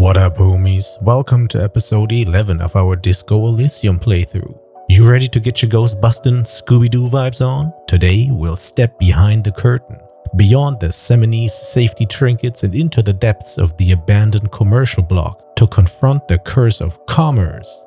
What up, homies? Welcome to episode 11 of our Disco Elysium playthrough. You ready to get your ghost-bustin' Scooby-Doo vibes on? Today, we'll step behind the curtain, beyond the Seminoles safety trinkets and into the depths of the abandoned commercial block to confront the curse of commerce.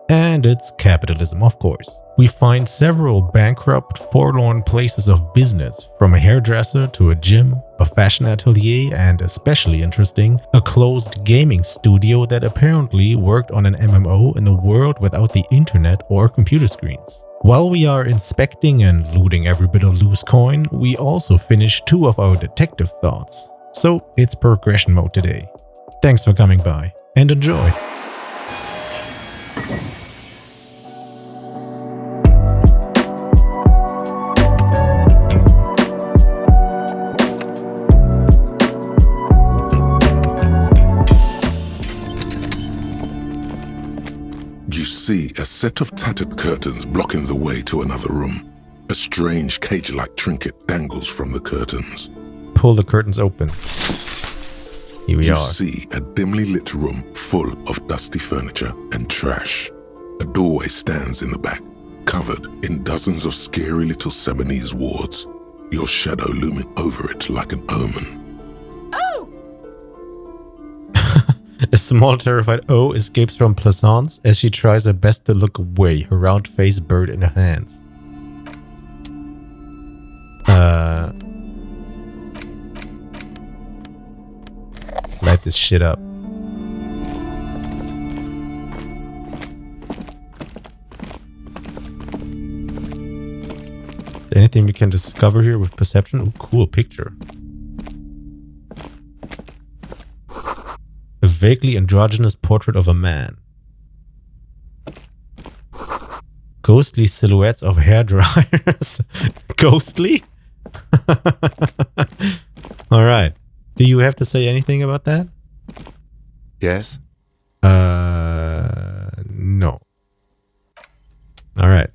And it's capitalism, of course. We find several bankrupt, forlorn places of business, from a hairdresser to a gym, a fashion atelier, and especially interesting, a closed gaming studio that apparently worked on an MMO in a world without the internet or computer screens. While we are inspecting and looting every bit of loose coin, we also finish 2 of our detective thoughts. So it's progression mode today. Thanks for coming by, and enjoy! See a set of tattered curtains blocking the way to another room. A strange cage-like trinket dangles from the curtains. Pull the curtains open. Here we are. You see a dimly lit room full of dusty furniture and trash. A doorway stands in the back, covered in dozens of scary little Seminoles wards, your shadow looming over it like an omen. A small, terrified O escapes from Plaisance as she tries her best to look away, her round-faced bird in her hands. Light this shit up. Anything we can discover here with perception? Ooh, cool picture. A vaguely androgynous portrait of a man. Ghostly silhouettes of hairdryers. Ghostly? Alright. Do you have to say anything about that? Yes? No. Alright.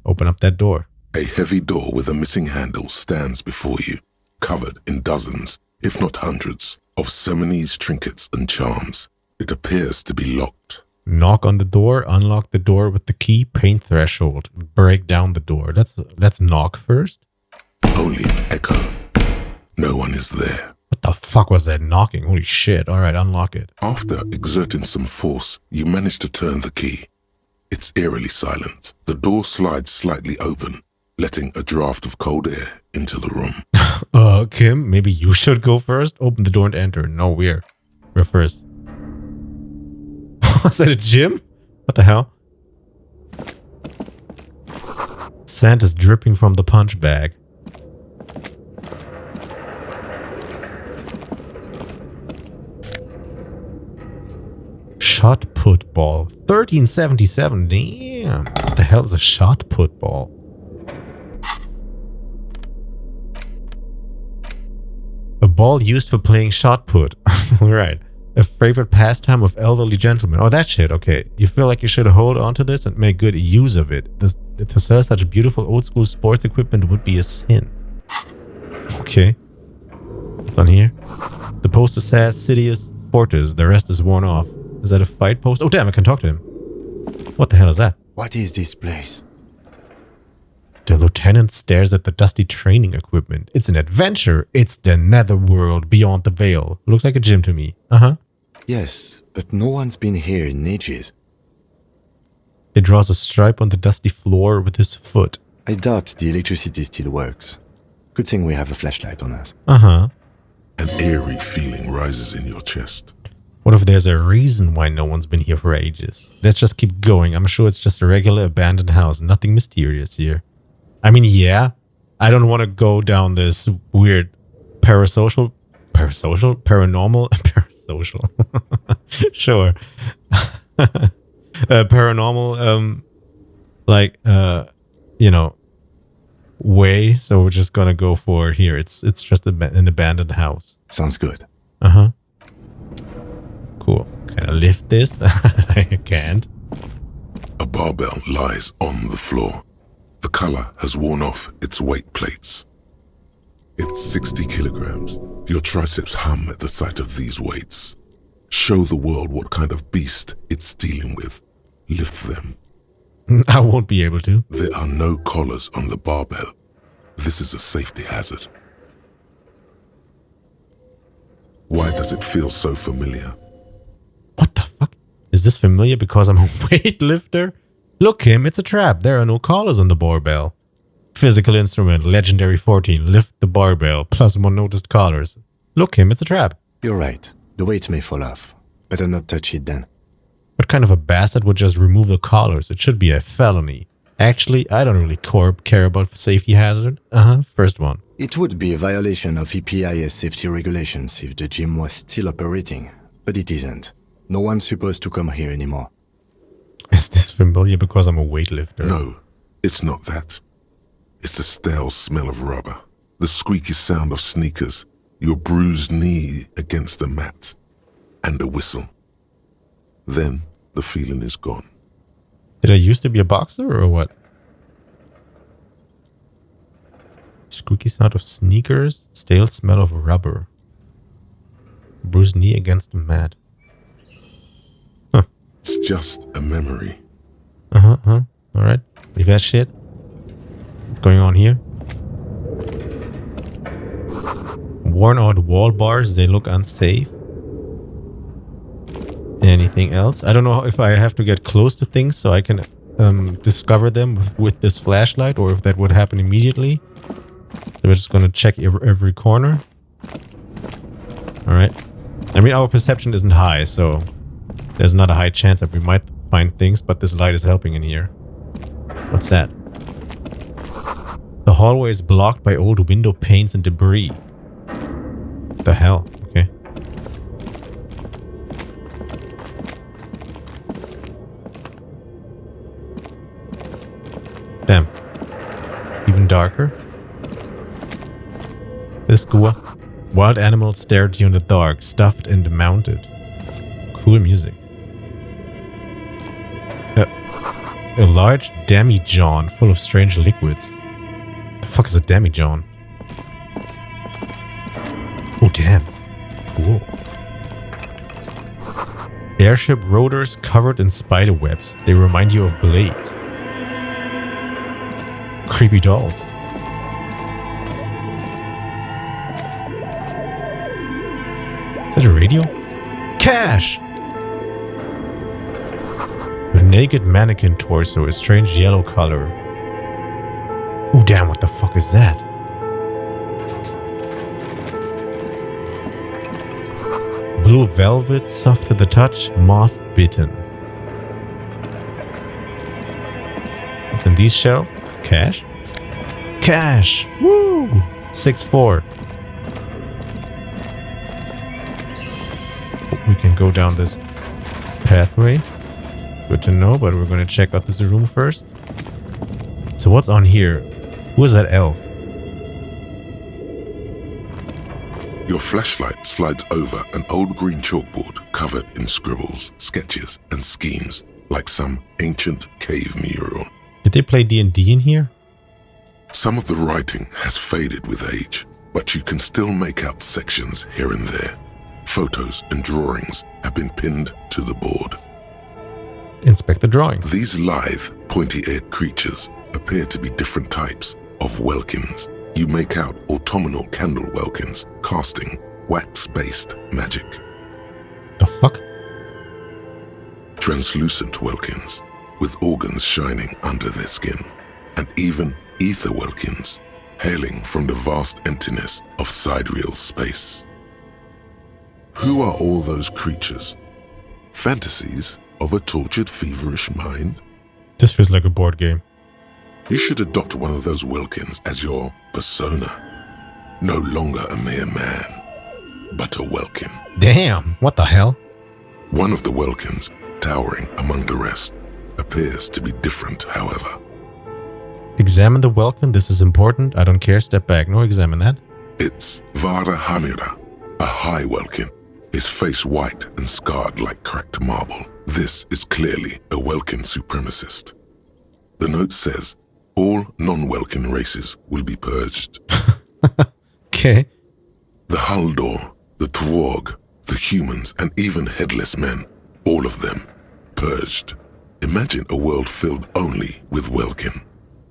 Open up that door. A heavy door with a missing handle stands before you, covered in dozens, if not hundreds, of Seminoles trinkets and charms. It appears to be locked. Knock on the door, unlock the door with the key, paint threshold, break down the door. Let's knock first. Only an echo. No one is there. What the fuck was that knocking? Holy shit. Alright, unlock it. After exerting some force, you manage to turn the key. It's eerily silent. The door slides slightly open, letting a draft of cold air into the room. Kim, maybe you should go first? Open the door and enter. No, we're first. Was that a gym? What the hell? Sand is dripping from the punch bag. Shot put ball. 1377. Damn. What the hell is a shot put ball? A ball used for playing shot put. Right. A favorite pastime of elderly gentlemen. Oh, that shit. Okay. You feel like you should hold on to this and make good use of it. To sell such beautiful old school sports equipment would be a sin. Okay. What's on here? The poster says Sidious Fortis. The rest is worn off. Is that a fight post? Oh, damn. I can talk to him. What the hell is that? What is this place? The lieutenant stares at the dusty training equipment. It's an adventure. It's the netherworld beyond the veil. Looks like a gym to me. Yes, but no one's been here in ages. He draws a stripe on the dusty floor with his foot. I doubt the electricity still works. Good thing we have a flashlight on us. An eerie feeling rises in your chest. What if there's a reason why no one's been here for ages? Let's just keep going. I'm sure it's just a regular abandoned house. Nothing mysterious here. I mean, yeah, I don't want to go down this weird parasocial, sure, paranormal, way. So we're just gonna go for here. It's just an abandoned house. Sounds good. Cool. Can I lift this? I can't. A barbell lies on the floor. The color has worn off its weight plates. It's 60 kilograms. Your triceps hum at the sight of these weights. Show the world what kind of beast it's dealing with. Lift them. I won't be able to. There are no collars on the barbell. This is a safety hazard. Why does it feel so familiar? What the fuck? Is this familiar because I'm a weightlifter? Look, Kim, it's a trap. There are no collars on the barbell. Physical instrument, legendary 14. Lift the barbell, plus one noticed collars. Look, Kim, it's a trap. You're right. The weight may fall off. Better not touch it then. What kind of a bastard would just remove the collars? It should be a felony. Actually, I don't really care about safety hazard. First one. It would be a violation of EPIS safety regulations if the gym was still operating, but it isn't. No one's supposed to come here anymore. Is this familiar because I'm a weightlifter? No, it's not that. It's the stale smell of rubber, the squeaky sound of sneakers, your bruised knee against the mat, and a whistle. Then the feeling is gone. Did I used to be a boxer or what? Squeaky sound of sneakers, stale smell of rubber. Bruised knee against the mat. Huh. It's just a memory. Alright, leave that shit. What's going on here? Worn out wall bars, they look unsafe. Anything else? I don't know if I have to get close to things so I can discover them with this flashlight, or if that would happen immediately. So we're just gonna check every corner. Alright. I mean, our perception isn't high, so there's not a high chance that we might find things, but this light is helping in here. What's that? The hallway is blocked by old window panes and debris. The hell? Okay. Damn. Even darker. This Gua. Wild animals stare at you in the dark, stuffed and mounted. Cool music. A large demijohn full of strange liquids. The fuck is a demijohn? Oh damn. Cool. Airship rotors covered in spider webs. They remind you of blades. Creepy dolls. Is that a radio? Cash! A naked mannequin torso, a strange yellow color. Oh damn, what the fuck is that? Blue velvet, soft to the touch, moth bitten. What's in these shelves? Cash? Cash! Woo! 6-4. We can go down this pathway. Good to know, but we're gonna check out this room first. So what's on here? Who is that elf? Your flashlight slides over an old green chalkboard covered in scribbles, sketches, and schemes, like some ancient cave mural. Did they play D&D in here? Some of the writing has faded with age, but you can still make out sections here and there. Photos and drawings have been pinned to the board. Inspect the drawings. These lithe, pointy-eared creatures appear to be different types of welkins. You make out autumnal candle welkins casting wax-based magic. The fuck? Translucent welkins with organs shining under their skin, and even ether welkins hailing from the vast emptiness of sidereal space. Who are all those creatures? Fantasies of a tortured, feverish mind? This feels like a board game. You should adopt one of those Wilkins as your persona. No longer a mere man, but a Welkin. Damn, what the hell? One of the Welkins, towering among the rest, appears to be different, however. Examine the Welkin, this is important. I don't care, step back. No, examine that. It's Vara Hamira, a high Welkin, his face white and scarred like cracked marble. This is clearly a Welkin supremacist. The note says, all non-Welkin races will be purged. Okay. The Haldor, the Twarg, The humans and even headless men, all of them, purged. Imagine a world filled only with Welkin,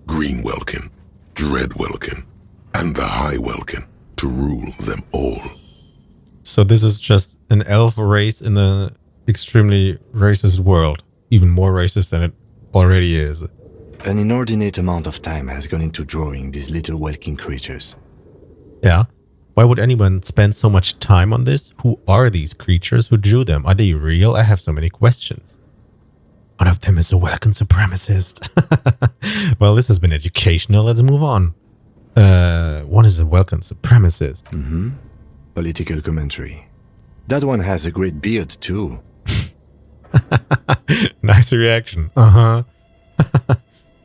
Green Welkin, Dread Welkin, and the High Welkin to rule them all. So this is just an elf race in an extremely racist world. Even more racist than it already is. An inordinate amount of time has gone into drawing these little Welkin creatures. Yeah. Why would anyone spend so much time on this? Who are these creatures? Who drew them? Are they real? I have so many questions. One of them is a Welkin supremacist. Well, this has been educational. Let's move on. One is a Welkin supremacist. Political commentary. That one has a great beard too. Nice reaction. Uh-huh.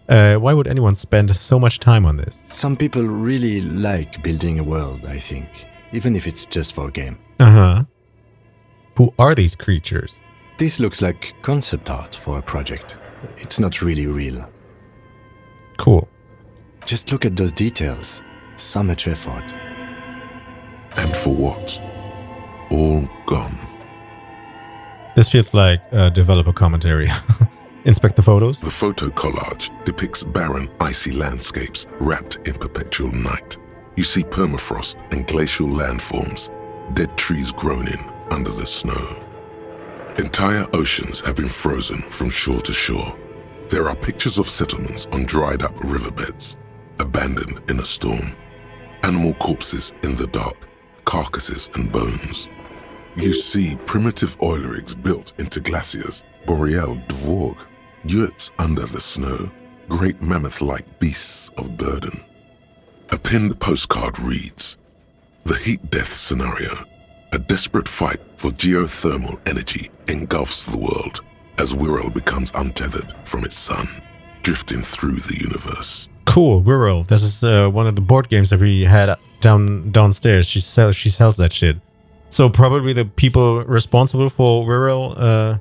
Why would anyone spend so much time on this? Some people really like building a world, I think. Even if it's just for a game. Uh-huh. Who are these creatures? This looks like concept art for a project. It's not really real. Cool. Just look at those details. So much effort. And for what? All gone. This feels like developer commentary. Inspect the photos. The photo collage depicts barren, icy landscapes wrapped in perpetual night. You see permafrost and glacial landforms, dead trees grown in under the snow. Entire oceans have been frozen from shore to shore. There are pictures of settlements on dried up riverbeds, abandoned in a storm. Animal corpses in the dark, carcasses and bones. You see primitive oil rigs built into glaciers, boreal dvorg, yurts under the snow, great mammoth-like beasts of burden. A pinned postcard reads, "The heat death scenario. A desperate fight for geothermal energy engulfs the world as Wirral becomes untethered from its sun, drifting through the universe." Cool, Wirral. This is one of the board games that we had downstairs. She sells that shit. So probably the people responsible for Wirral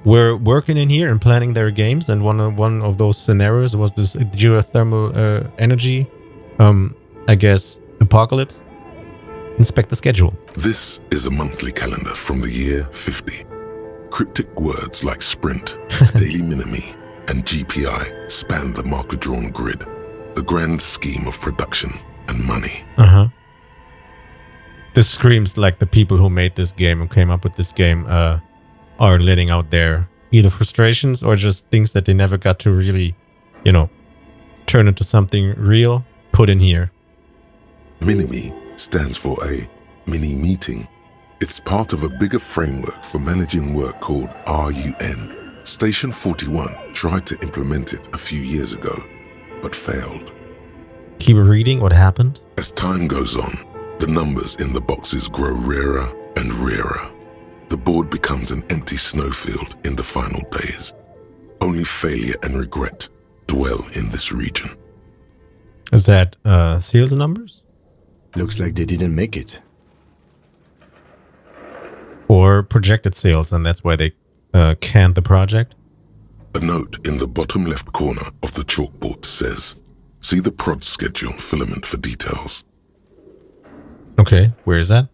were working in here and planning their games, and one of those scenarios was this geothermal energy, I guess, apocalypse. Inspect the schedule. This is a monthly calendar from the year 50. Cryptic words like sprint, daily minimi, and GPI span the marker-drawn grid, the grand scheme of production and money. Uh-huh. This screams like the people who made this game and came up with this game are letting out their either frustrations or just things that they never got to really, turn into something real, put in here. Minimi stands for a mini meeting. It's part of a bigger framework for managing work called RUN. Station 41 tried to implement it a few years ago, but failed. Keep reading what happened. As time goes on, the numbers in the boxes grow rarer and rarer. The board becomes an empty snowfield in the final days. Only failure and regret dwell in this region. Is that sales numbers? Looks like they didn't make it. Or projected sales, and that's why they canned the project? A note in the bottom left corner of the chalkboard says, "See the prod schedule filament for details." Okay, where is that?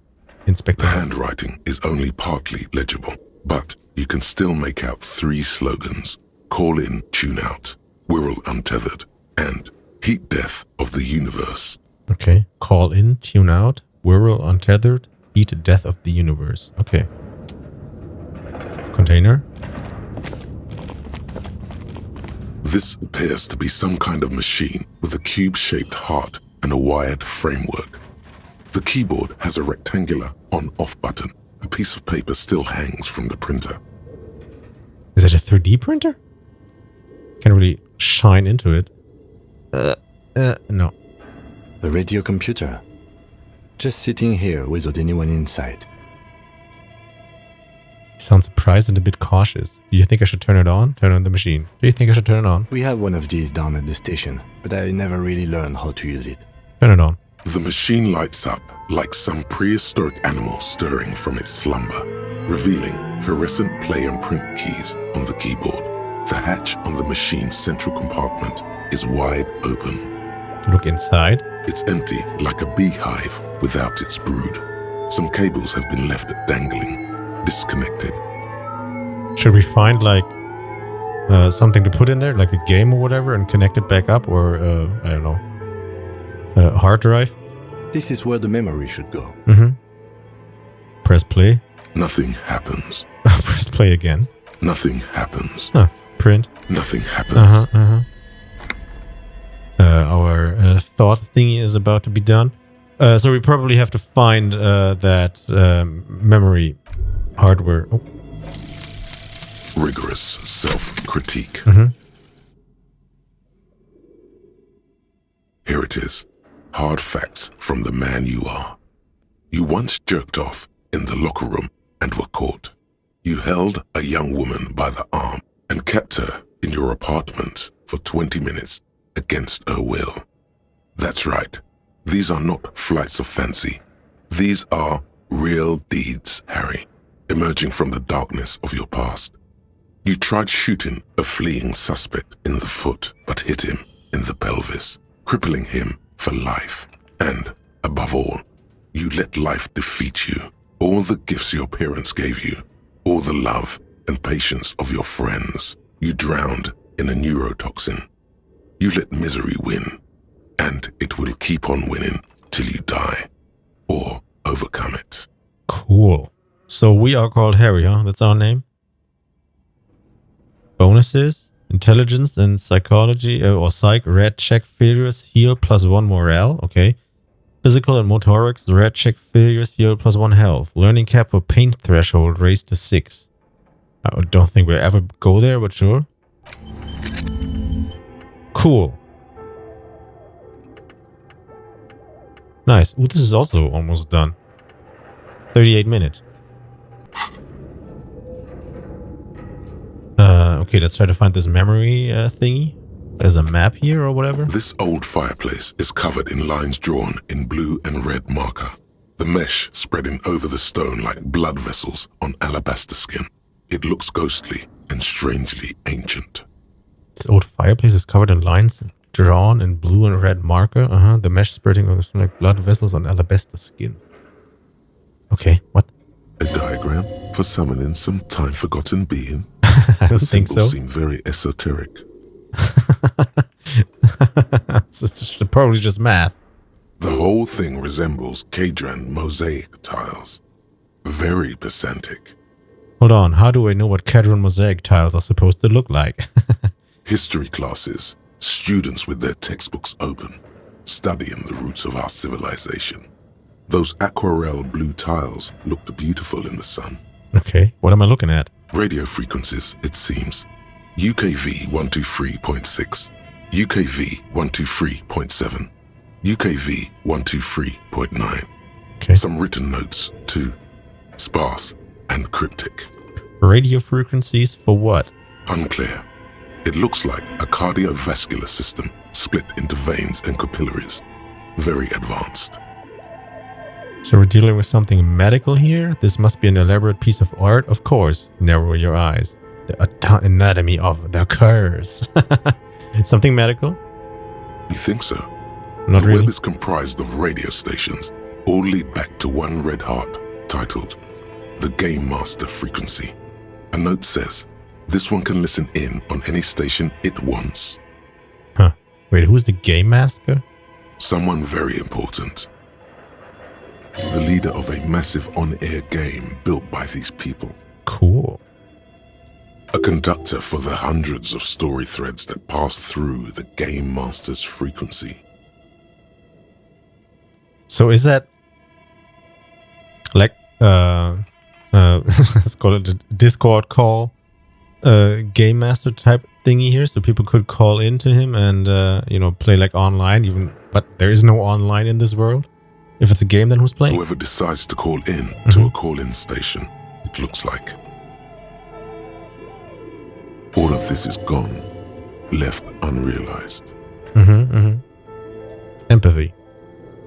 Inspect The handwriting is only partly legible, but you can still make out 3 slogans: "Call in, tune out," "Wirral untethered," and "Heat death of the universe." Okay, call in, tune out, Wirral untethered, heat death of the universe. Okay. Container. This appears to be some kind of machine with a cube-shaped heart and a wired framework. The keyboard has a rectangular on-off button. A piece of paper still hangs from the printer. Is it a 3D printer? Can't really shine into it. No. A radio computer. Just sitting here without anyone inside. You sound surprised and a bit cautious. Do you think I should turn it on? Turn on the machine. Do you think I should turn it on? We have one of these down at the station, but I never really learned how to use it. Turn it on. The machine lights up like some prehistoric animal stirring from its slumber, revealing fluorescent play and print keys on the keyboard. The hatch on the machine's central compartment is wide open. Look inside. It's empty like a beehive without its brood. Some cables have been left dangling disconnected. Should we find like something to put in there, like a game or whatever, and connect it back up, or I don't know, a hard drive? This is where the memory should go. Press play. Nothing happens. Press play again. Nothing happens. Huh. Print. Nothing happens. Our thought thingy is about to be done. So we probably have to find that memory hardware. Oh. Rigorous self-critique. Here it is. Hard facts from the man you are. You once jerked off in the locker room and were caught. You held a young woman by the arm and kept her in your apartment for 20 minutes against her will. That's right. These are not flights of fancy. These are real deeds, Harry, emerging from the darkness of your past. You tried shooting a fleeing suspect in the foot, but hit him in the pelvis, crippling him for life. And, above all, you let life defeat you. All the gifts your parents gave you, all the love and patience of your friends, you drowned in a neurotoxin. You let misery win, and it will keep on winning till you die, or overcome it. Cool. So we are called Harry, huh? That's our name? Bonuses, intelligence and psychology or psych, red check failures, heal +1 morale, okay. Physical and motorics, red check failures, heal +1 health. Learning cap for pain threshold raised to 6. I don't think we'll ever go there, but sure. Cool. Nice. Ooh, this is also almost done. 38 minutes. Okay, let's try to find this memory thingy. There's a map here or whatever. This old fireplace is covered in lines drawn in blue and red marker. The mesh spreading over the stone like blood vessels on alabaster skin. It looks ghostly and strangely ancient. This old fireplace is covered in lines drawn in blue and red marker. The mesh spreading over the stone like blood vessels on alabaster skin. Okay, what? A diagram for summoning some time-forgotten being. I don't think so. Seem very esoteric. It's probably just math. The whole thing resembles Kadran mosaic tiles. Very pedantic. Hold on, how do I know what Kadran mosaic tiles are supposed to look like? History classes, students with their textbooks open, studying the roots of our civilization. Those aquarelle blue tiles looked beautiful in the sun. Okay, what am I looking at? Radio frequencies, it seems. UKV 123.6, UKV 123.7, UKV 123.9. Okay. Some written notes, too. Sparse and cryptic. Radio frequencies for what? Unclear. It looks like a cardiovascular system split into veins and capillaries. Very advanced. So we're dealing with something medical here? This must be an elaborate piece of art, of course. Narrow your eyes. The anatomy of the curse. Something medical? You think so? Not the really. web is comprised of radio stations, all lead back to one red heart, titled The Game Master Frequency. A note says, this one can listen in on any station it wants. Huh. Wait, who's the Game Master? Someone very important. The leader of a massive on-air game built by these people. Cool. A conductor for the hundreds of story threads that pass through the Game Master's frequency. So is that like let's call it a Discord call, Game Master type thingy here, so people could call into him and play like online, even, but there is no online in this world. If it's a game, then who's playing? Whoever decides to call in to a call-in station, it looks like. All of this is gone, left unrealized. Empathy.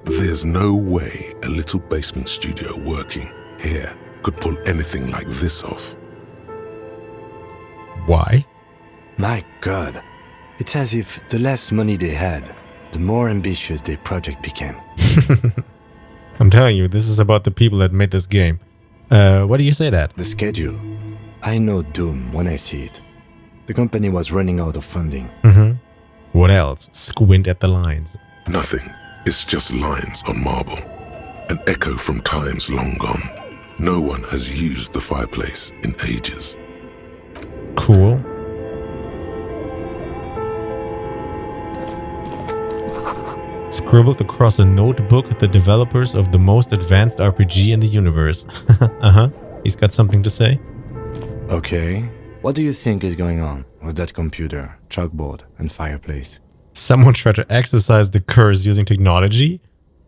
There's no way a little basement studio working here could pull anything like this off. Why? My God. It's as if the less money they had, the more ambitious their project became. I'm telling you, this is about the people that made this game. What do you say that? The schedule. I know doom when I see it. The company was running out of funding. What else? Squint at the lines. Nothing. It's just lines on marble. An echo from times long gone. No one has used the fireplace in ages. Cool. Scribbled across a notebook the developers of the most advanced RPG in the universe. He's got something to say. Okay. What do you think is going on with that computer, chalkboard, and fireplace? Someone tried to exercise the curse using technology.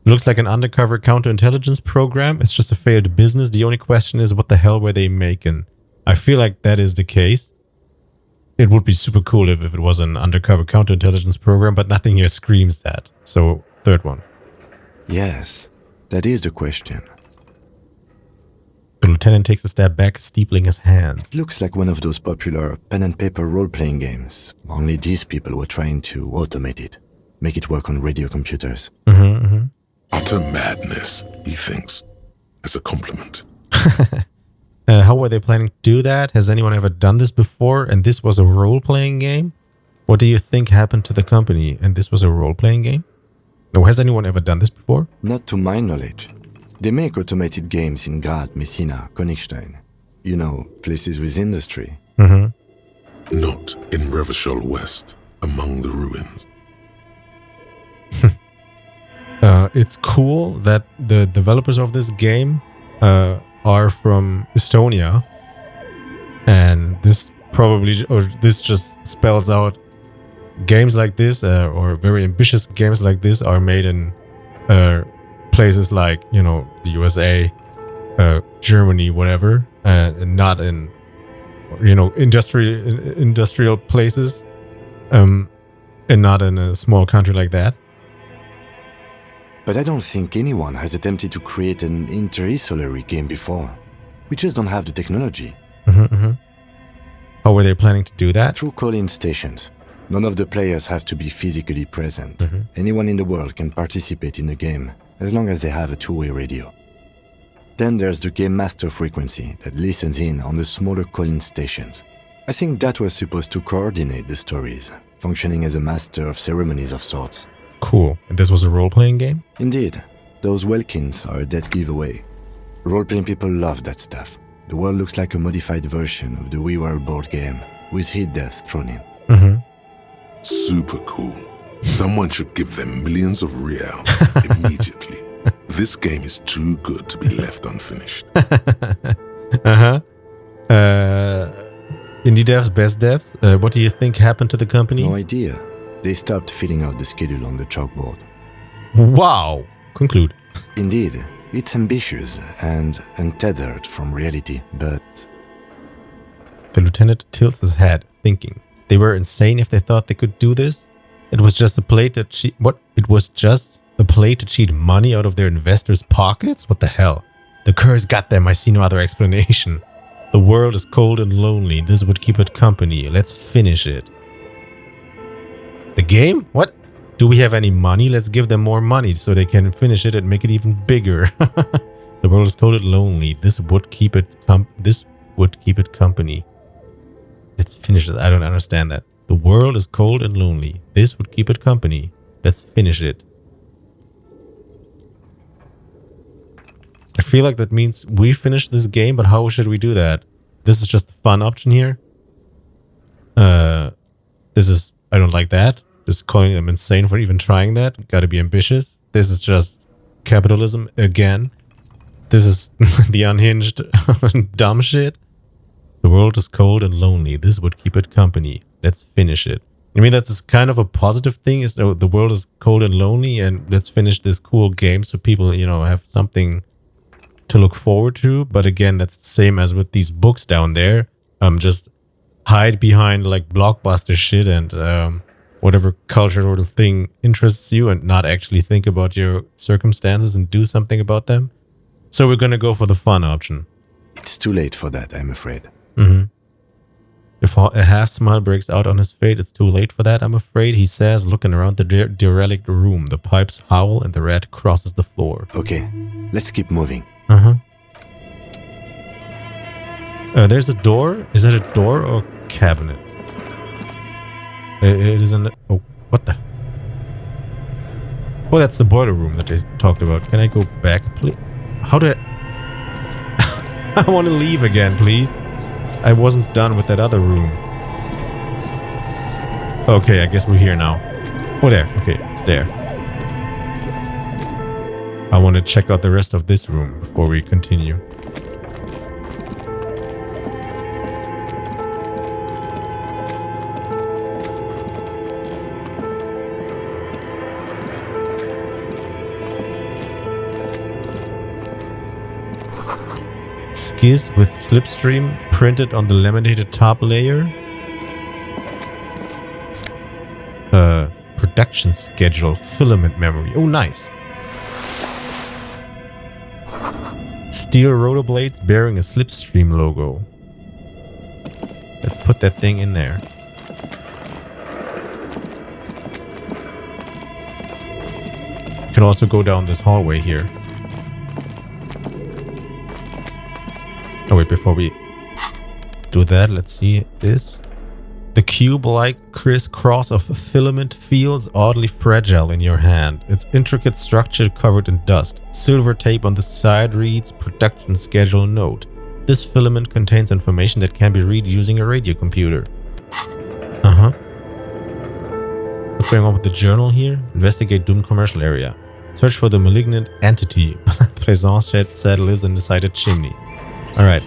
Looks like an undercover counterintelligence program. It's just a failed business. The only question is, what the hell were they making? I feel like that is the case. It would be super cool if it was an undercover counterintelligence program, but nothing here screams that. So, third one. Yes, that is the question. The lieutenant takes a step back, steepling his hands. It looks like one of those popular pen and paper role-playing games. Only these people were trying to automate it, make it work on radio computers. Utter madness, he thinks, as a compliment. How were they planning to do that? Has anyone ever done this before? And this was a role-playing game? What do you think happened to the company? And this was a role-playing game? Or has anyone ever done this before? Not to my knowledge. They make automated games in Graz, Messina, Königstein. You know, places with industry. Not in Revachol West, among the ruins. It's cool that the developers of this game are from Estonia, and this just spells out games like this, or very ambitious games like this, are made in places like, you know, the USA, Germany, whatever, and not in, you know, industrial places, and not in a small country like that. But I don't think anyone has attempted to create an interisolary game before. We just don't have the technology. How were they planning to do that? Through call-in stations. None of the players have to be physically present. Anyone in the world can participate in the game, as long as they have a two-way radio. Then there's the game master frequency that listens in on the smaller call-in stations. I think that was supposed to coordinate the stories, functioning as a master of ceremonies of sorts. Cool. And this was a role-playing game? Indeed. Those Welkins are a dead giveaway. Role-playing people love that stuff. The world looks like a modified version of the We World board game, with hit death thrown in. Super cool. Someone should give them millions of real immediately. This game is too good to be left unfinished. Indie devs, best devs. What do you think happened to the company? No idea. They stopped filling out the schedule on the chalkboard. Wow. Conclude. Indeed, it's ambitious and untethered from reality, but... The lieutenant tilts his head, thinking. They were insane if they thought they could do this? It was just a play to cheat... What? It was just a play to cheat money out of their investors' pockets? What the hell? The curse got them. I see no other explanation. The world is cold and lonely. This would keep it company. Let's finish it. The game? What? Do we have any money? Let's give them more money so they can finish it and make it even bigger. The world is cold and lonely. This would keep it company. Let's finish it. I don't understand that. The world is cold and lonely. This would keep it company. Let's finish it. I feel like that means we finish this game, but how should we do that? This is just the fun option here. I don't like that. Just calling them insane for even trying that. Gotta be ambitious. This is just capitalism again. This is the unhinged dumb shit. The world is cold and lonely. This would keep it company. Let's finish it. I mean, that's kind of a positive thing. Is the world is cold and lonely, and let's finish this cool game so people, you know, have something to look forward to. But again, that's the same as with these books down there. Just hide behind like blockbuster shit and whatever cultural thing interests you, and not actually think about your circumstances and do something about them. So we're gonna go for the fun option. It's too late for that, I'm afraid. If a half smile breaks out on his face, it's too late for that, I'm afraid, he says, looking around the derelict room. The pipes howl and the rat crosses the floor. Okay, let's keep moving. There's a door. Is that a door or cabinet? It is an... Oh, what the... Oh, that's the boiler room that they talked about. Can I go back, please? How do I... I want to leave again, please. I wasn't done with that other room. Okay, I guess we're here now. Oh, there. Okay, it's there. I want to check out the rest of this room before we continue. Skizz with slipstream printed on the laminated top layer. Production schedule, filament memory. Oh, nice. Steel rotor blades bearing a slipstream logo. Let's put that thing in there. You can also go down this hallway here. Oh wait, before we do that, let's see this. The cube-like crisscross of filament feels oddly fragile in your hand. Its intricate structure covered in dust. Silver tape on the side reads production schedule note. This filament contains information that can be read using a radio computer. What's going on with the journal here? Investigate doomed commercial area. Search for the malignant entity. Plaisance said lives inside a chimney. Alright.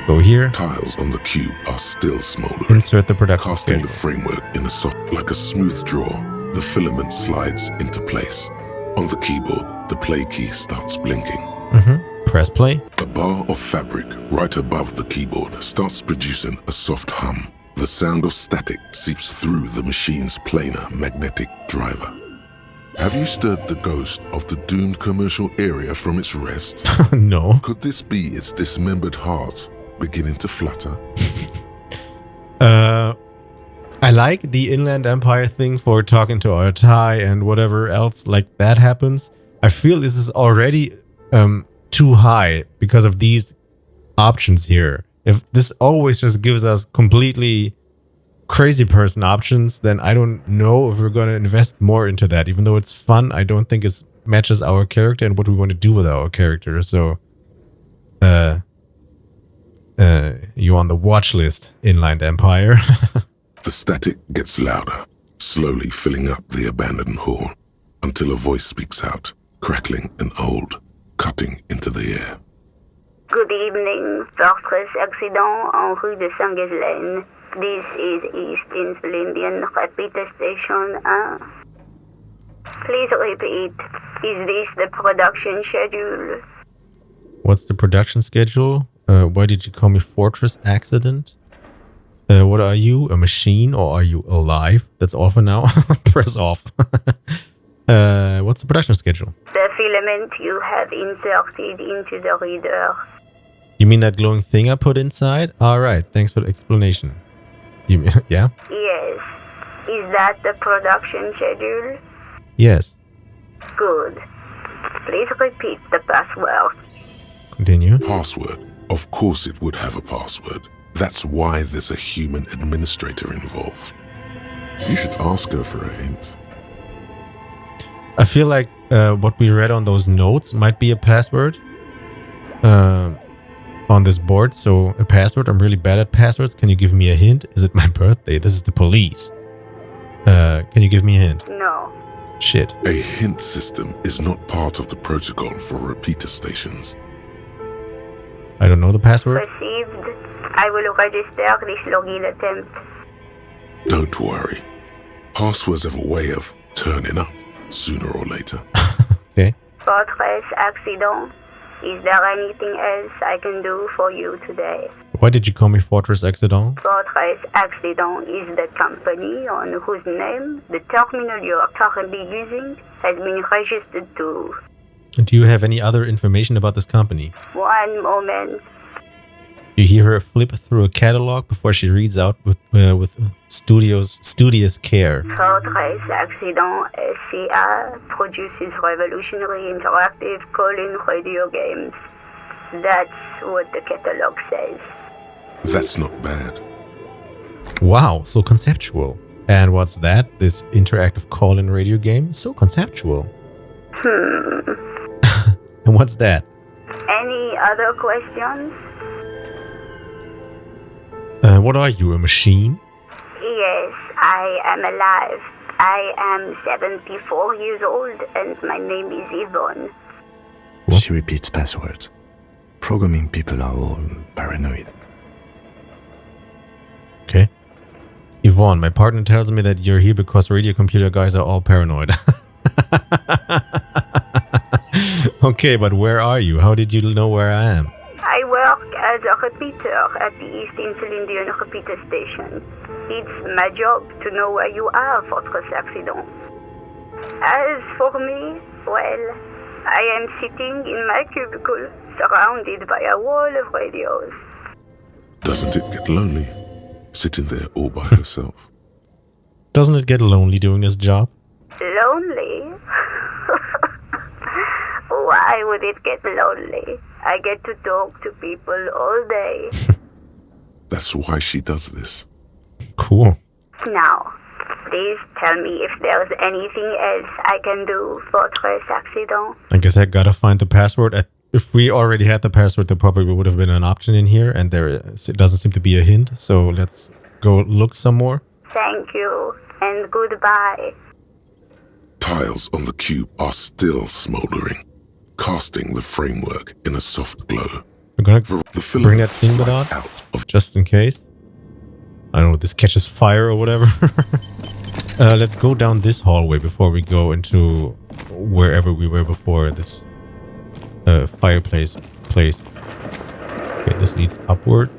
Go here. Tiles on the cube are still smoldering. Insert the production Casting schedule. the framework in a soft, like a smooth draw, the filament slides into place. On the keyboard, the play key starts blinking. Press play. A bar of fabric right above the keyboard starts producing a soft hum. The sound of static seeps through the machine's planar magnetic driver. Have you stirred the ghost of the doomed commercial area from its rest? No. Could this be its dismembered heart beginning to flutter? I like the Inland Empire thing for talking to our Thai and whatever else like that happens. I feel this is already too high because of these options here. If this always just gives us completely crazy person options, then I don't know if we're going to invest more into that. Even though it's fun, I don't think it matches our character and what we want to do with our character. So, you on the watch list, Inland Empire. The static gets louder, slowly filling up the abandoned hall, until a voice speaks out, crackling and old, cutting into the air. Good evening, Fortress Accident en rue de Saint-Ghislaine. This is East Insulindian Repeater Station 1. Please repeat. Is this the production schedule? What's the production schedule? Why did you call me Fortress Accident? What are you? A machine or are you alive? That's all for now. Press off. What's the production schedule? The filament you have inserted into the reader. You mean that glowing thing I put inside? Alright, thanks for the explanation. You mean, yeah? Yes. Is that the production schedule? Yes. Good. Please repeat the password. Continue. Password. Of course it would have a password. That's why there's a human administrator involved. You should ask her for a hint. I feel like what we read on those notes might be a password on this board. So a password. I'm really bad at passwords. Can you give me a hint? Is it my birthday? This is the police. Can you give me a hint? No. Shit. A hint system is not part of the protocol for repeater stations. I don't know the password. Received. I will register this login attempt. Don't worry. Passwords have a way of turning up sooner or later. Okay. Fortress Accident. Is there anything else I can do for you today? Why did you call me Fortress Accident? Fortress Accident is the company on whose name the terminal you are currently using has been registered to. Do you have any other information about this company? One moment. You hear her flip through a catalog before she reads out with studious care. Fortress Accident SCA produces revolutionary interactive call-in radio games. That's what the catalog says. That's not bad. Wow, so conceptual. And what's that? This interactive call-in radio game? So conceptual. And what's that? Any other questions? What are you, a machine? Yes, I am alive. I am 74 years old and my name is Yvonne. What? She repeats passwords. Programming people are all paranoid. Okay. Yvonne, my partner tells me that you're here because radio computer guys are all paranoid. Okay, but where are you? How did you know where I am? I work as a repeater at the East Insulindian repeater station. It's my job to know where you are, Fortress Accident. As for me, well, I am sitting in my cubicle, surrounded by a wall of radios. Doesn't it get lonely, sitting there all by herself? Doesn't it get lonely doing this job? Lonely? Why would it get lonely? I get to talk to people all day. That's why she does this. Cool. Now, please tell me if there's anything else I can do, Fortress Accident. I guess I gotta find the password. If we already had the password, there probably would have been an option in here, and it doesn't seem to be a hint, so let's go look some more. Thank you, and goodbye. Tiles on the cube are still smoldering, casting the framework in a soft glow. We're gonna The filler bring that thing flies without, out of just in case. I don't know, this catches fire or whatever. Let's go down this hallway before we go into wherever we were before, this fireplace place. Okay, this leads upward.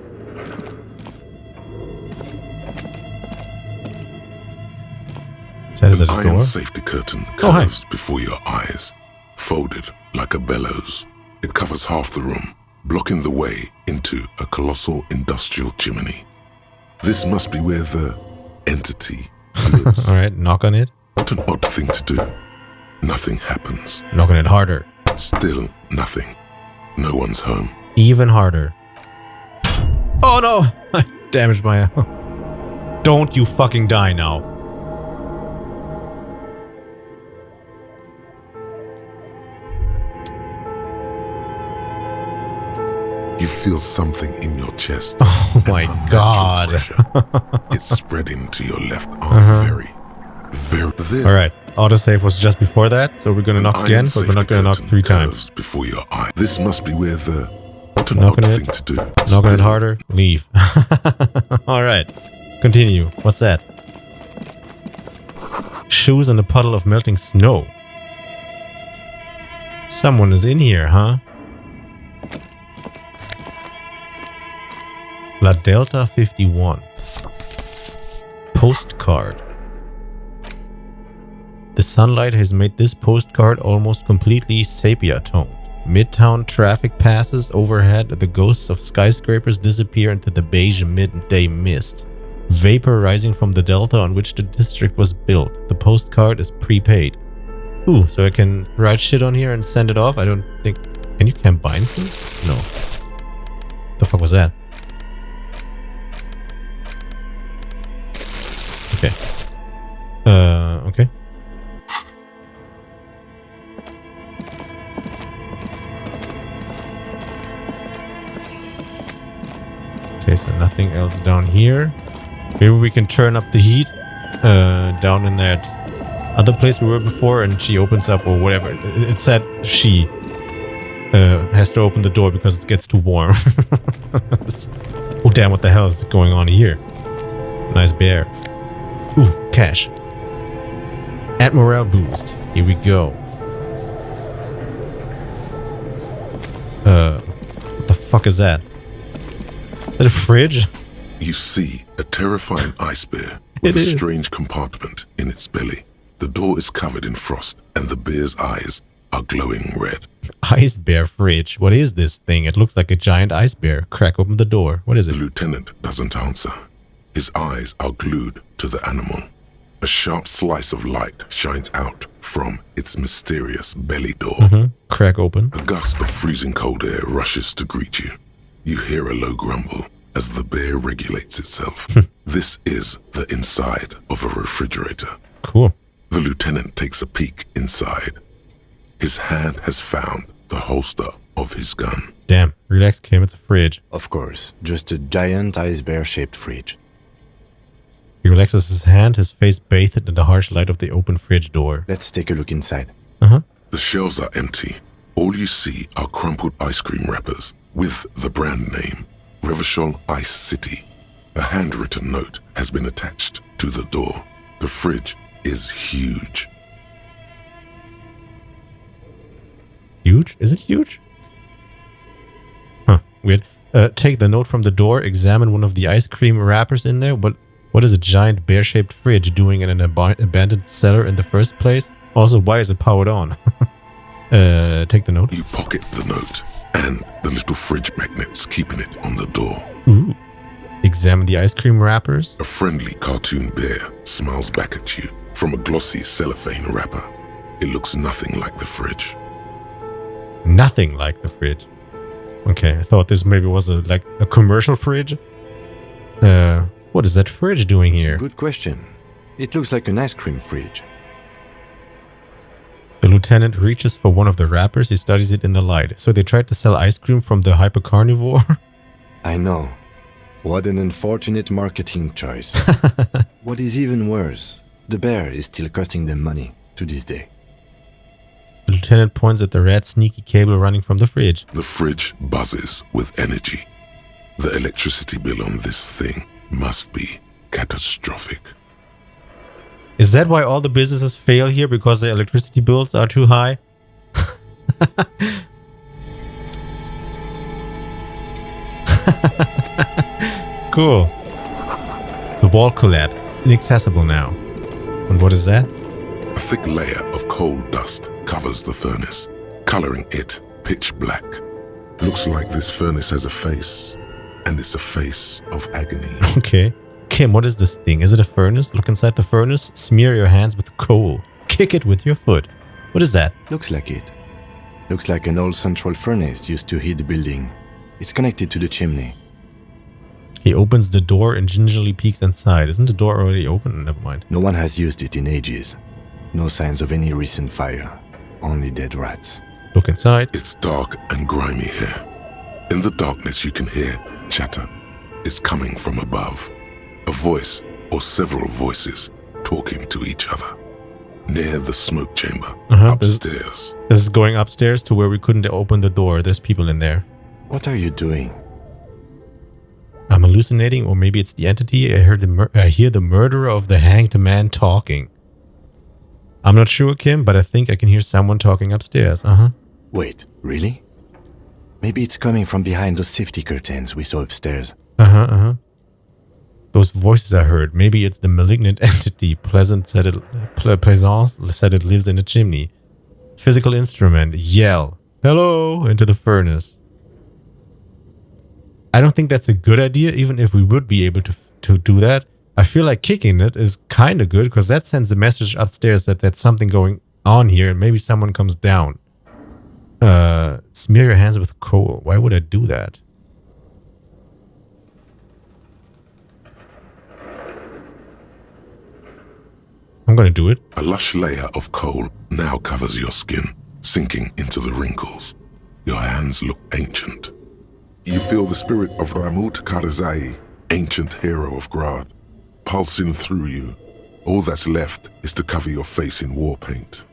Is that an a iron door? safety curtain Oh, hi. curves before your eyes, folded like a bellows. It covers half the room, blocking the way into a colossal industrial chimney. This must be where the entity lives. All right, knock on it. What an odd thing to do. Nothing happens. Knock on it harder. Still nothing. No one's home. Even harder. Oh no! I damaged my... Don't you fucking die now. You feel something in your chest. Oh my Unnatural god. pressure. It's spreading to your left arm very. This Alright, autosave was just before that, so we're gonna knock iron again, but we're not safety gonna knock curtain 3 curves times. before your eye. This must be where the. What an Knock odd on it. thing to do. Knock on it Still, harder, leave. Alright, continue. What's that? Shoes in a puddle of melting snow. Someone is in here, huh? La Delta 51. Postcard. The sunlight has made this postcard almost completely sepia-toned. Midtown traffic passes overhead, the ghosts of skyscrapers disappear into the beige midday mist. Vapor rising from the delta on which the district was built. The postcard is prepaid. Ooh, so I can write shit on here and send it off? I don't think... Can you combine things? No. The fuck was that? Okay. Okay. Okay, so nothing else down here. Maybe we can turn up the heat down in that other place we were before, and she opens up or whatever. It said she has to open the door because it gets too warm. Oh damn, what the hell is going on here? Nice bear. Ooh, cash. Add morale boost. Here we go. What the fuck is that? Is that a fridge? You see a terrifying ice bear with It a is. strange compartment in its belly. The door is covered in frost, and the bear's eyes are glowing red. Ice bear fridge. What is this thing? It looks like a giant ice bear. Crack open the door. What is The it? lieutenant doesn't answer. His eyes are glued to the animal. A sharp slice of light shines out from its mysterious belly door. Crack open. A gust of freezing cold air rushes to greet you. You hear a low grumble as the bear regulates itself. This is the inside of a refrigerator. Cool. The lieutenant takes a peek inside. His hand has found the holster of his gun. Damn. Relax, Kim. It's a fridge. Of course, just a giant ice bear-shaped fridge. He relaxes his hand, his face bathed in the harsh light of the open fridge door. Let's take a look inside. The shelves are empty. All you see are crumpled ice cream wrappers with the brand name, Revachol Ice City. A handwritten note has been attached to the door. The fridge is huge. Huge? Is it huge? Huh. Weird. Take the note from the door, examine one of the ice cream wrappers in there. What is a giant bear-shaped fridge doing in an abandoned cellar in the first place? Also, why is it powered on? Take the note. You pocket the note and the little fridge magnets keeping it on the door. Ooh. Examine the ice cream wrappers. A friendly cartoon bear smiles back at you from a glossy cellophane wrapper. It looks nothing like the fridge. Nothing like the fridge. Okay, I thought this maybe was like a commercial fridge. What is that fridge doing here? Good question. It looks like an ice cream fridge. The lieutenant reaches for one of the wrappers. He studies it in the light. So they tried to sell ice cream from the hypercarnivore? I know. What an unfortunate marketing choice. What is even worse, the bear is still costing them money to this day. The lieutenant points at the red sneaky cable running from the fridge. The fridge buzzes with energy. The electricity bill on this thing must be catastrophic. Is that why all the businesses fail here? Because the electricity bills are too high? Cool. The wall collapsed. It's inaccessible now. And what is that? A thick layer of coal dust covers the furnace, coloring it pitch black. Looks like this furnace has a face, and it's a face of agony. Okay. Kim, what is this thing? Is it a furnace? Look inside the furnace. Smear your hands with coal. Kick it with your foot. What is that? Looks like it. Looks like an old central furnace used to heat the building. It's connected to the chimney. He opens the door and gingerly peeks inside. Isn't the door already open? Never mind. No one has used it in ages. No signs of any recent fire. Only dead rats. Look inside. It's dark and grimy here. In the darkness you can hear chatter. It's coming from above. A voice or several voices talking to each other. Near the smoke chamber, upstairs. This is going upstairs to where we couldn't open the door. There's people in there. What are you doing? I'm hallucinating, or maybe it's the entity. I hear the murderer of the hanged man talking. I'm not sure, Kim, but I think I can hear someone talking upstairs. Wait, really? Maybe it's coming from behind those safety curtains we saw upstairs. Those voices I heard. Maybe it's the malignant entity. Plaisance said it lives in a chimney. Physical instrument. Yell. Hello! Into the furnace. I don't think that's a good idea, even if we would be able to do that. I feel like kicking it is kind of good, because that sends a message upstairs that there's something going on here, and maybe someone comes down. Smear your hands with coal. Why would I do that? I'm gonna do it. A lush layer of coal now covers your skin, sinking into the wrinkles. Your hands look ancient. You feel the spirit of Ramut Karzai, ancient hero of Grad, pulsing through you. All that's left is to cover your face in war paint.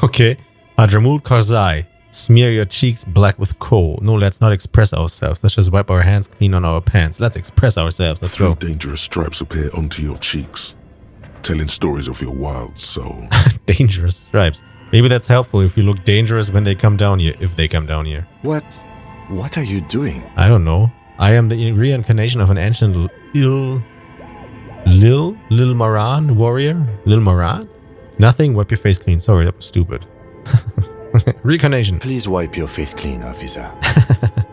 Okay. Adramut Karzai, smear your cheeks black with coal. No, let's not express ourselves. Let's just wipe our hands clean on our pants. Let's express ourselves. Let's go. 3 dangerous stripes appear onto your cheeks, telling stories of your wild soul. Dangerous stripes. Maybe that's helpful if you look dangerous when they come down here. If they come down here. What are you doing? I don't know. I am the reincarnation of an ancient Lil Maran warrior. Lil Maran? Nothing. Wipe your face clean. Sorry, that was stupid. Reincarnation. Please wipe your face clean, officer.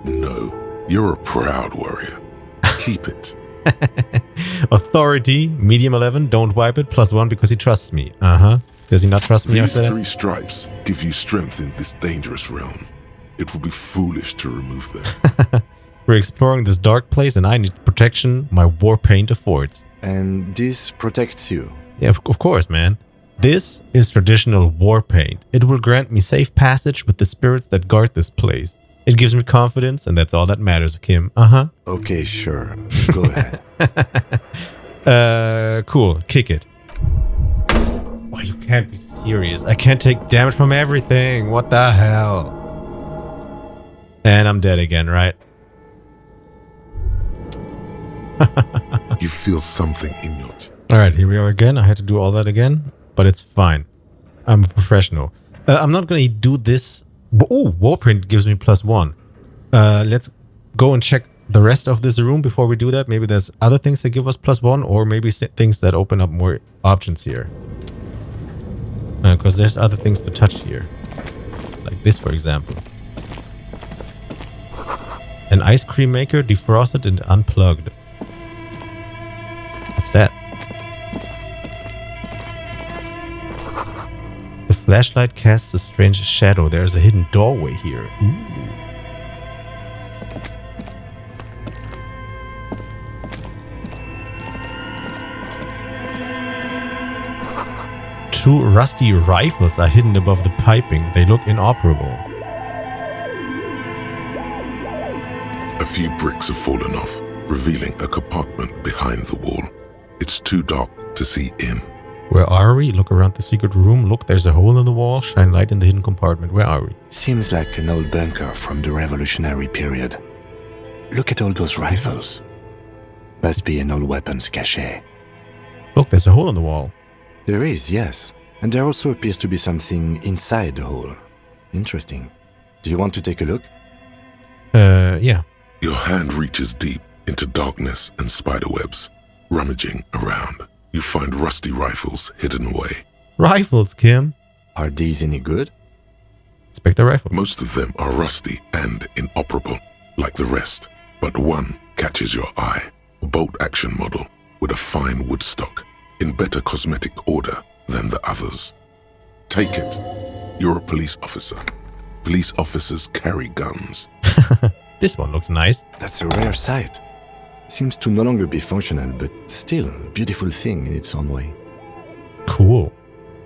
No, you're a proud warrior. Keep it. Authority, medium 11, don't wipe it, +1 because he trusts me. Does he not trust me These after that? 3 stripes give you strength in this dangerous realm. It would be foolish to remove them. We're exploring this dark place and I need the protection my war paint affords. And this protects you. Yeah, of course, man. This is traditional war paint. It will grant me safe passage with the spirits that guard this place. It gives me confidence, and that's all that matters, Kim. Uh-huh. Okay, sure. Go ahead. Cool. Kick it. Oh, you can't be serious. I can't take damage from everything. What the hell? And I'm dead again, right? You feel something in your Alright, here we are again. I had to do all that again, but it's fine. I'm a professional. I'm not gonna do this. Oh, Warprint gives me +1. Let's go and check the rest of this room before we do that. Maybe there's other things that give us +1, or maybe things that open up more options here. Because there's other things to touch here. Like this, for example. An ice cream maker, defrosted and unplugged. What's that? The flashlight casts a strange shadow. There's a hidden doorway here. Ooh. Two rusty rifles are hidden above the piping. They look inoperable. A few bricks have fallen off, revealing a compartment behind the wall. It's too dark to see in. Where are we? Look around the secret room. Look, there's a hole in the wall. Shine light in the hidden compartment. Where are we? Seems like an old bunker from the revolutionary period. Look at all those rifles. Must be an old weapons cache. Look, there's a hole in the wall. There is, yes. And there also appears to be something inside the hole. Interesting. Do you want to take a look? Yeah. Your hand reaches deep into darkness and spiderwebs. Rummaging around, you find rusty rifles hidden away. Rifles, Kim. Are these any good? Inspect the rifle. Most of them are rusty and inoperable, like the rest. But one catches your eye. A bolt-action model with a fine wood stock, in better cosmetic order than the others. Take it. You're a police officer. Police officers carry guns. This one looks nice. That's a rare sight. Seems to no longer be functional, but still a beautiful thing in its own way. Cool.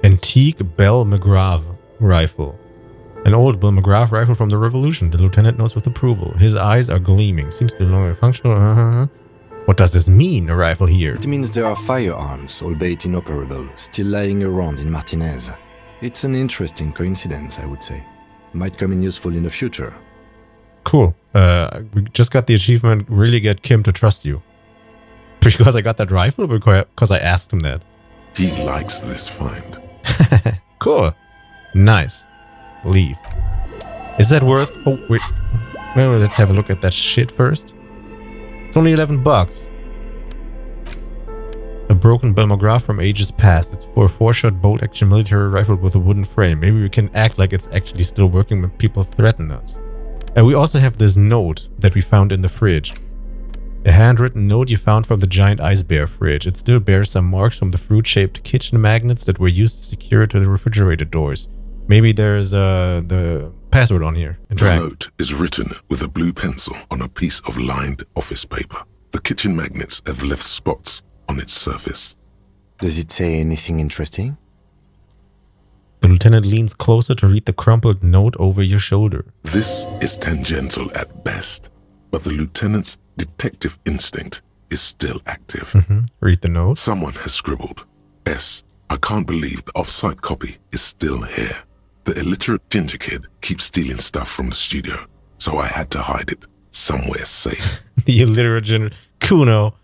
Antique Bell McGrath rifle. An old Bell McGrath rifle from the Revolution. The lieutenant notes with approval. His eyes are gleaming. Seems to no longer functional. What does this mean, a rifle here? It means there are firearms, albeit inoperable, still lying around in Martinez. It's an interesting coincidence, I would say. Might come in useful in the future. Cool. We just got the achievement, really get Kim to trust you. Because I got that rifle, or because I asked him that? He likes this find. Cool. Nice. Leave. Is that worth... Oh, wait. No, let's have a look at that shit first. It's only $11. A broken Bell McGrath from ages past. It's for a 4-shot bolt-action military rifle with a wooden frame. Maybe we can act like it's actually still working when people threaten us. And we also have this note that we found in the fridge. A handwritten note you found from the giant ice bear fridge. It still bears some marks from the fruit-shaped kitchen magnets that were used to secure it to the refrigerator doors. Maybe there's the password on here. The note is written with a blue pencil on a piece of lined office paper. The kitchen magnets have left spots on its surface. Does it say anything interesting? The lieutenant leans closer to read the crumpled note over your shoulder. This is tangential at best, but the lieutenant's detective instinct is still active. Read the note. Someone has scribbled, S. I can't believe the off-site copy is still here. The illiterate ginger kid keeps stealing stuff from the studio, so I had to hide it somewhere safe. The illiterate ginger... Kuno.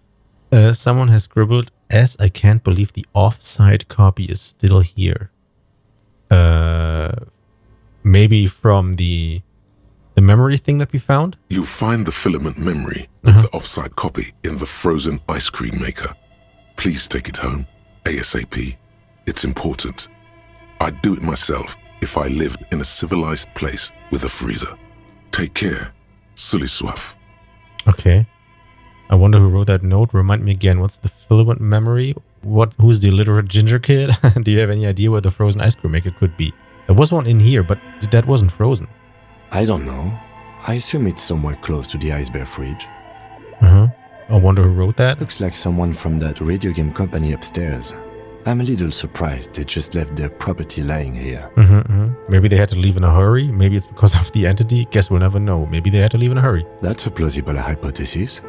Someone has scribbled, S. I can't believe the off-site copy is still here. Maybe from the memory thing that we found? You find the filament memory of the off-site copy in the frozen ice cream maker. Please take it home, ASAP. It's important. I'd do it myself if I lived in a civilized place with a freezer. Take care. Sully Swaff. Okay. I wonder who wrote that note. Remind me again, what's the filament memory? Who's the illiterate ginger kid? Do you have any idea where the frozen ice cream maker could be? There was one in here, but that wasn't frozen. I don't know. I assume it's somewhere close to the ice bear fridge. I wonder who wrote that. Looks like someone from that radio game company upstairs. I'm a little surprised they just left their property lying here. Maybe they had to leave in a hurry. Maybe it's because of the entity. Guess we'll never know. Maybe they had to leave in a hurry. That's a plausible hypothesis.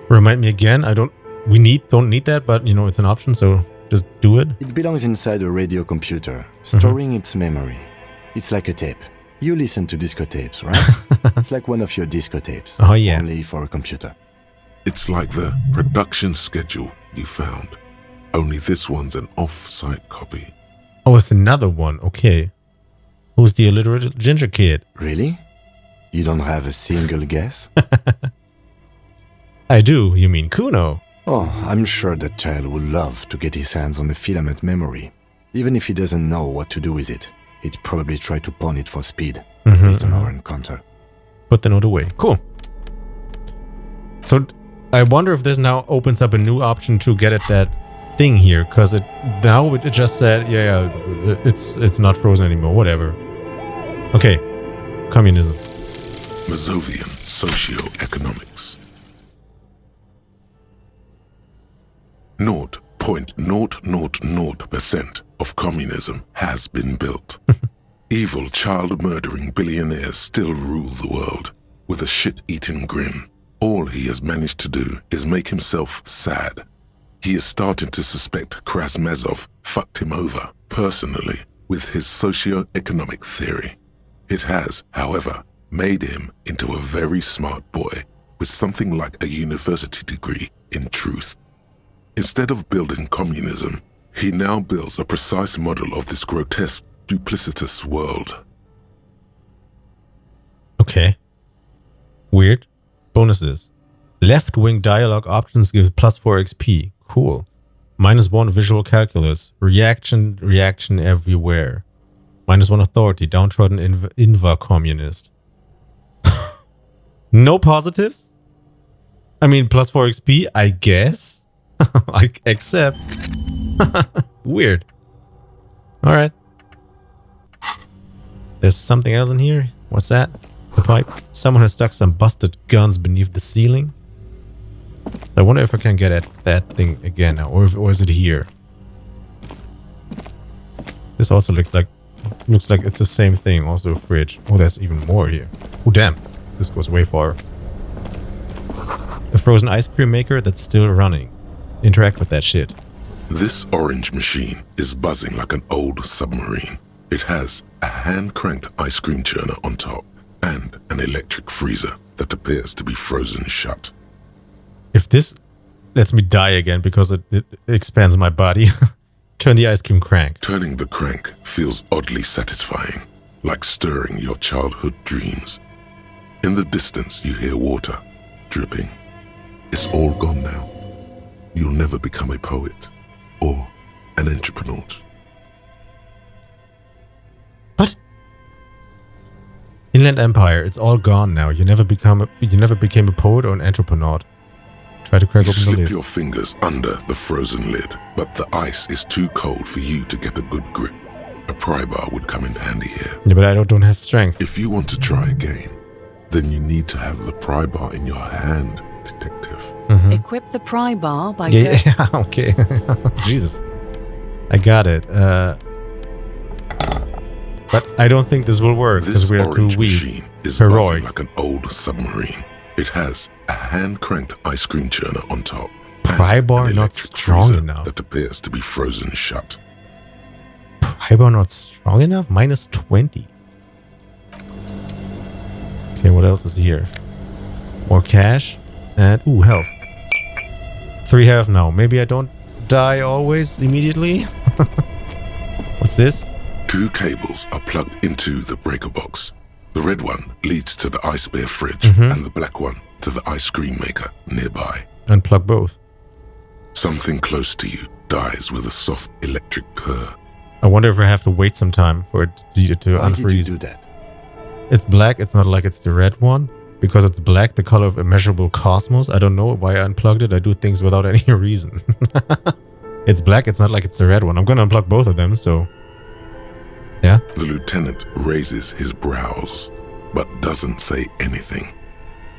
Remind me again. Don't need that, but you know, it's an option, so just do it. It belongs inside a radio computer, storing its memory. It's like a tape. You listen to disco tapes, right? It's like one of your disco tapes. Oh, yeah. Only for a computer. It's like the production schedule you found. Only this one's an off-site copy. Oh, it's another one. Okay. Who's the illiterate ginger kid? Really? You don't have a single guess? I do. You mean Kuno? Oh, I'm sure that child would love to get his hands on the filament memory. Even if he doesn't know what to do with it, he'd probably try to pawn it for speed, based on our encounter. Put the note away. Cool. So I wonder if this now opens up a new option to get at that thing here, because it just said, it's not frozen anymore. Whatever. Okay. Communism. Mazovian Socioeconomics. 0.000% of communism has been built. Evil child-murdering billionaires still rule the world with a shit-eating grin. All he has managed to do is make himself sad. He is starting to suspect Krasmezov fucked him over personally with his socio-economic theory. It has, however, made him into a very smart boy with something like a university degree in truth. Instead of building communism, he now builds a precise model of this grotesque, duplicitous world. Okay. Weird. Bonuses. Left-wing dialogue options give +4 XP. Cool. -1 visual calculus. Reaction everywhere. -1 authority. Downtrodden inva communist. No positives? I mean, +4 XP, I guess. I accept. Weird. Alright. There's something else in here. What's that? The pipe. Someone has stuck some busted guns beneath the ceiling. I wonder if I can get at that thing again now, or is it here? This also looks like it's the same thing. Also a fridge. Oh, there's even more here. Oh, damn. This goes way far. A frozen ice cream maker that's still running. Interact with that shit. This orange machine is buzzing like an old submarine. It has a hand-cranked ice cream churner on top and an electric freezer that appears to be frozen shut. If this lets me die again because it expands my body, turn the ice cream crank. Turning the crank feels oddly satisfying, like stirring your childhood dreams. In the distance, you hear water dripping. It's all gone now. You'll never become a poet or an entrepreneur. What? Inland Empire, it's all gone now. You never became a poet or an entrepreneur. Try to crack You open the slip lid. your fingers under the frozen lid, but the ice is too cold for you to get a good grip. A pry bar would come in handy here. Yeah, but I don't have strength. If you want to try again, then you need to have the pry bar in your hand, detective. Equip the pry bar by Yeah, okay. Jesus. I got it. But I don't think this will work because This we are too orange weak. machine is Heroic. buzzing like an old submarine. It has a hand-cranked ice cream churner on top. and Pry bar an not electric strong freezer enough. that appears to be frozen shut. Pry bar not strong enough? -20. Okay, what else is here? More cash. And, ooh, health. 3 health now. Maybe I don't die always immediately? What's this? 2 cables are plugged into the breaker box. The red one leads to the ice bear fridge and the black one to the ice cream maker nearby. Unplug both. Something close to you dies with a soft electric purr. I wonder if I have to wait some time for it to Why did you unfreeze. do that? It's black. It's not like it's the red one. Because it's black, the color of immeasurable cosmos. I don't know why I unplugged it. I do things without any reason. It's black. It's not like it's the red one. I'm going to unplug both of them, so... Yeah? The lieutenant raises his brows. but doesn't say anything.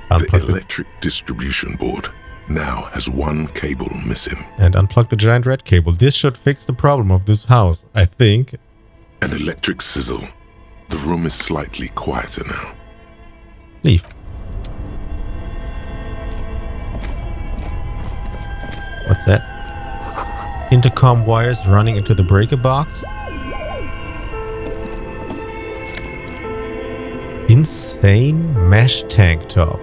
Unplug The electric distribution board now has one cable missing. and unplug the giant red cable. This should fix the problem of this house, I think. An electric sizzle. The room is slightly quieter now. Leave. What's that? Intercom wires running into the breaker box. Insane mesh tank top.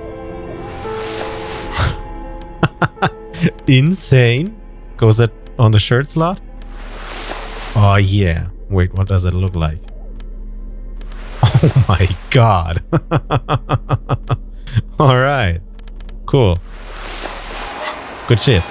Insane? Goes that on the shirt slot? Oh yeah. Wait, what does it look like? Oh my god. Alright. Cool. Good shit.